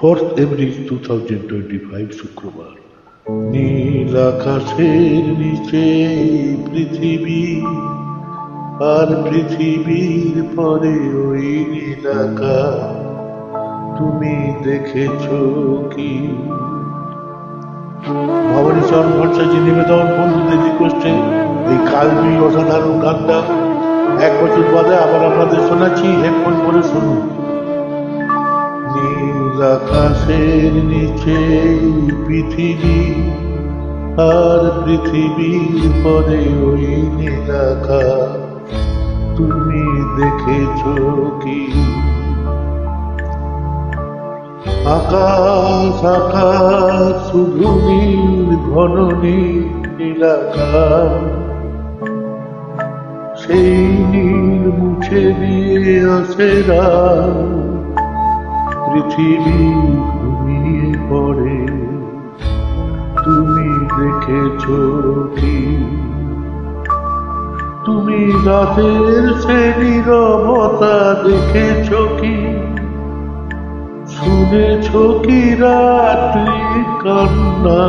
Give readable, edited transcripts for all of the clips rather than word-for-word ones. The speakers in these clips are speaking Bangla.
4th April 2025 শুক্রবার। নীল আকাশের নিচে পৃথিবী, আর পৃথিবীর পরে ওই নীল আকাশ। তুমি দেখেছো কি? ভবানী চরণ ভট্টাচার্য নিবেদন বন্ধুদের রিকোয়েস্টে এই কালবি অসাধারণ গানটা 1 বছর বাদে আবার আপনাদের শোনাচ্ছি, হেডফোন করে শুনুন। নীল আকাশের নিচে পৃথিবী, আর পৃথিবীর পরে ওই নীল আকাশ। তুমি দেখেছো কি? আকাশ আকাশ শুধু নীল, ঘন নীল আকাশ। সেই নীল মুছে দিয়ে আসে রাত, পৃথিবী ঘুমিয়ে পড়ে। তুমি দেখেছো কি? তুমি রাতের সে নীরবতা দেখেছো কি? শুনেছো কি রাত্রি কান্না?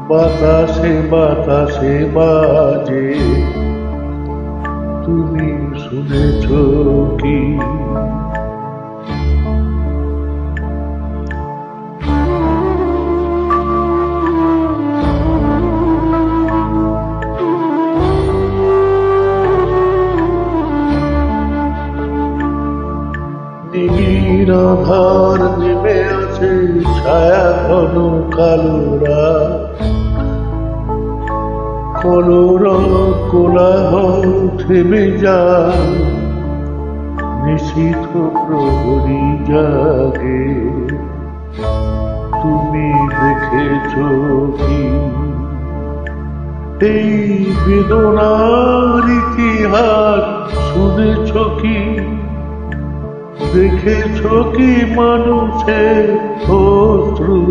বাতাসে বাতাসে বাজে, তুমি শুনেছো কি? নীল আধার নেমে আছে, ছায়া ঘন কালো রাত। কলরব কোলাহল থেমে যায়, নিশীথ প্রহরী জাগে। তুমি দেখেছো কি? এই বেদনার ইতিহাস শুনেছো কি? দেখেছো কি মানুষের অশ্রু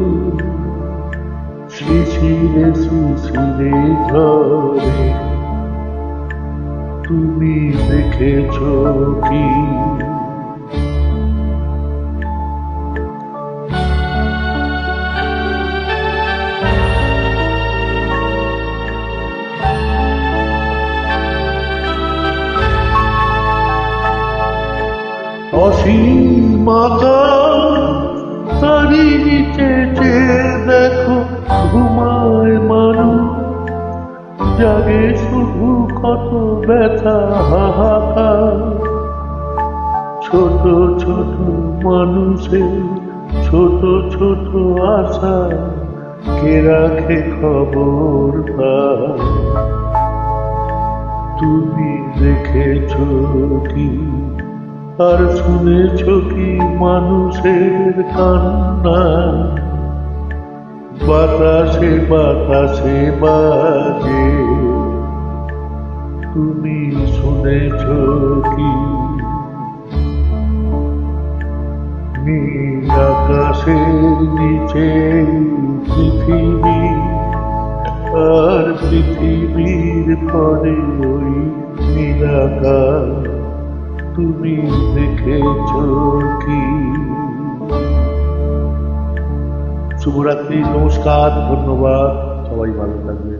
শিশিরে শিশিরে ঝরে? তুমি দেখেছো কি? অসীম আকাশ, তারই নিচে চেয়ে দেখো ঘুমায় মানুষ। জাগে শুধু কত ব্যথা হাহাকার। ছোট ছোট মানুষের ছোট ছোট আশা, কে রাখে খবর তার? তুমি দেখেছো কি? আর শুনেছো কি মানুষের কান্না? বাতাসে বাতাসে বাজে, তুমি শুনেছো কি? নীল আকাশের নিচে পৃথিবী, আর পৃথিবীর পরে ওই নীল আকাশ। তুমি দেখেছো কি? শুভরাত্রি, নমস্কার, ধন্যবাদ, সবাই ভালো থাকবে।